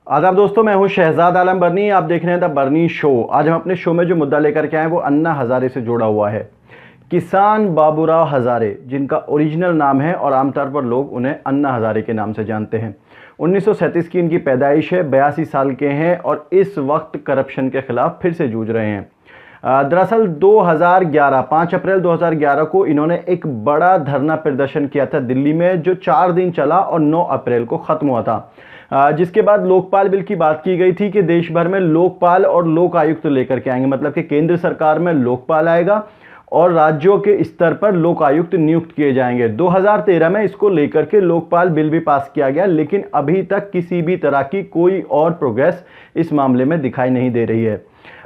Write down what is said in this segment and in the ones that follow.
आदाब दोस्तों, मैं हूं शहजाद आलम बर्नी। आप देख रहे हैं द बर्नी शो। आज हम अपने शो में जो मुद्दा लेकर के आए वो अन्ना हजारे से जुड़ा हुआ है। किसान बाबूराव हजारे, जिनका ओरिजिनल नाम है और आमतौर पर लोग उन्हें अन्ना हजारे के नाम से जानते हैं। 1937 की इनकी पैदाइश है, 82 साल के हैं और इस वक्त करप्शन के खिलाफ फिर से जूझ रहे हैं। दरअसल 2011 5 अप्रैल 2011 को इन्होंने एक बड़ा धरना प्रदर्शन किया था दिल्ली में, जो 4 दिन चला और 9 अप्रैल को ख़त्म हुआ था। जिसके बाद लोकपाल बिल की बात की गई थी कि देश भर में लोकपाल और लोक आयुक्त लेकर के आएंगे, मतलब कि केंद्र सरकार में लोकपाल आएगा और राज्यों के स्तर पर लोक आयुक्त नियुक्त किए जाएंगे। 2013 में इसको लेकर के लोकपाल बिल भी पास किया गया, लेकिन अभी तक किसी भी तरह की कोई और प्रोग्रेस इस मामले में दिखाई नहीं दे रही है।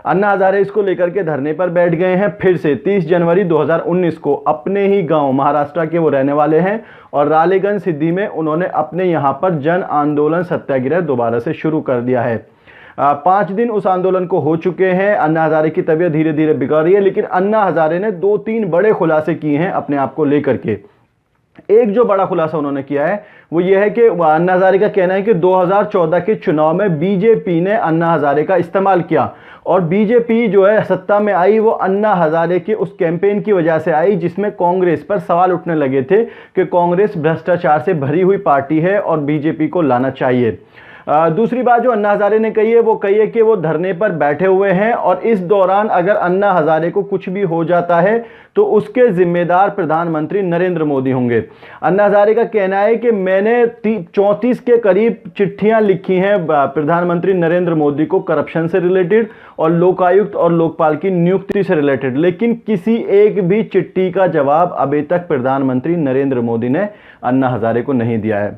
अन्ना हजारे इसको लेकर के धरने पर बैठ गए हैं फिर से। 30 जनवरी 2019 को अपने ही गांव महाराष्ट्र के वो रहने वाले हैं और रालेगंज सिद्धि में उन्होंने अपने यहां पर जन आंदोलन सत्याग्रह दोबारा से शुरू कर दिया है। 5 दिन उस आंदोलन को हो चुके हैं। अन्ना हजारे की तबीयत धीरे धीरे बिगड़ रही है, लेकिन अन्ना हजारे ने 2-3 बड़े खुलासे किए हैं अपने आप को लेकर के। एक जो बड़ा खुलासा उन्होंने किया है वो ये है कि अन्ना हजारे का कहना है कि 2014 के चुनाव में बीजेपी ने अन्ना हजारे का इस्तेमाल किया और बीजेपी जो है सत्ता में आई वो अन्ना हजारे के उस कैंपेन की वजह से आई, जिसमें कांग्रेस पर सवाल उठने लगे थे कि कांग्रेस भ्रष्टाचार से भरी हुई पार्टी है और बीजेपी को लाना चाहिए। दूसरी बात जो अन्ना हजारे ने कही है वो कही है कि वो धरने पर बैठे हुए हैं और इस दौरान अगर अन्ना हजारे को कुछ भी हो जाता है तो उसके जिम्मेदार प्रधानमंत्री नरेंद्र मोदी होंगे। अन्ना हजारे का कहना है कि मैंने 34 के करीब चिट्ठियां लिखी हैं प्रधानमंत्री नरेंद्र मोदी को करप्शन से रिलेटेड और लोकायुक्त और लोकपाल की नियुक्ति से रिलेटेड, लेकिन किसी एक भी चिट्ठी का जवाब अभी तक प्रधानमंत्री नरेंद्र मोदी ने अन्ना हजारे को नहीं दिया है।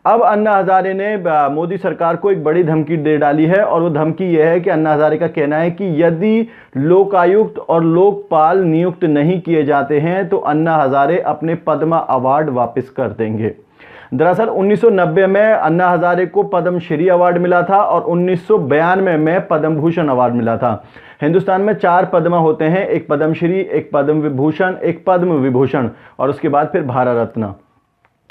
अब अन्ना हजारे ने मोदी सरकार को एक बड़ी धमकी दे डाली है और वो धमकी यह है कि अन्ना हजारे का कहना है कि यदि लोकायुक्त और लोकपाल नियुक्त नहीं किए जाते हैं तो अन्ना हजारे अपने पद्मा अवार्ड वापस कर देंगे। दरअसल 1990 में अन्ना हजारे को पद्म श्री अवार्ड मिला था और 1992 में पद्म भूषण अवार्ड मिला था। हिंदुस्तान में 4 पद्म होते हैं, एक पद्म श्री, एक पद्म विभूषण, एक पद्म विभूषण और उसके बाद फिर भारत रत्न।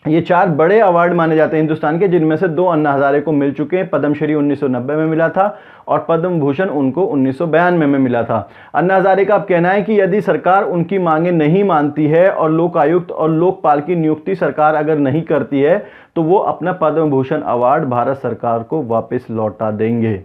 ये 4 बड़े अवार्ड माने जाते हैं हिंदुस्तान के, जिनमें से 2 अन्ना हजारे को मिल चुके हैं। पद्मश्री 1990 में मिला था और पद्म भूषण उनको 1992 में मिला था। अन्ना हजारे का अब कहना है कि यदि सरकार उनकी मांगे नहीं मानती है और लोक आयुक्त और लोकपाल की नियुक्ति सरकार अगर नहीं करती है तो वो अपना पद्म भूषण अवार्ड भारत सरकार को वापस लौटा देंगे।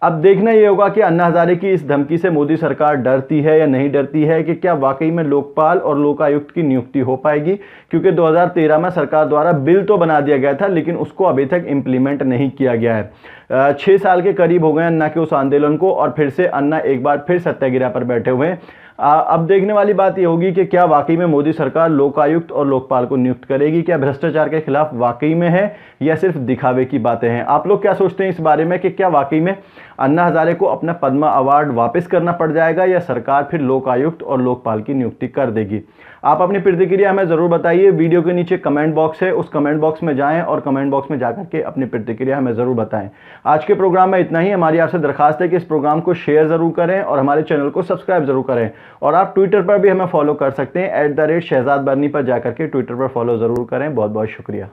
अब देखना ये होगा कि अन्ना हजारे की इस धमकी से मोदी सरकार डरती है या नहीं डरती है, कि क्या वाकई में लोकपाल और लोकायुक्त की नियुक्ति हो पाएगी, क्योंकि 2013 में सरकार द्वारा बिल तो बना दिया गया था लेकिन उसको अभी तक इम्प्लीमेंट नहीं किया गया है। 6 साल के करीब हो गए अन्ना के उस आंदोलन को और फिर से अन्ना एक बार फिर सत्याग्रह पर बैठे हुए हैं। अब देखने वाली बात यह होगी कि क्या वाकई में मोदी सरकार लोकायुक्त और लोकपाल को नियुक्त करेगी, क्या भ्रष्टाचार के खिलाफ वाकई में है या सिर्फ दिखावे की बातें हैं। आप लोग क्या सोचते हैं इस बारे में कि क्या वाकई में अन्ना हजारे को अपना पद्मा अवार्ड वापस करना पड़ जाएगा या सरकार फिर लोकायुक्त और लोकपाल की नियुक्ति कर देगी। आप अपनी प्रतिक्रिया हमें ज़रूर बताइए। वीडियो के नीचे कमेंट बॉक्स है, उस कमेंट बॉक्स में जाएं और कमेंट बॉक्स में जाकर के अपनी प्रतिक्रिया हमें ज़रूर बताएं। आज के प्रोग्राम में इतना ही। हमारी आपसे दरखास्त है कि इस प्रोग्राम को शेयर ज़रूर करें और हमारे चैनल को सब्सक्राइब ज़रूर करें और आप ट्विटर पर भी हमें फॉलो कर सकते हैं। @शहजाद बर्नी पर जाकर के ट्विटर पर फॉलो ज़रूर करें। बहुत बहुत शुक्रिया।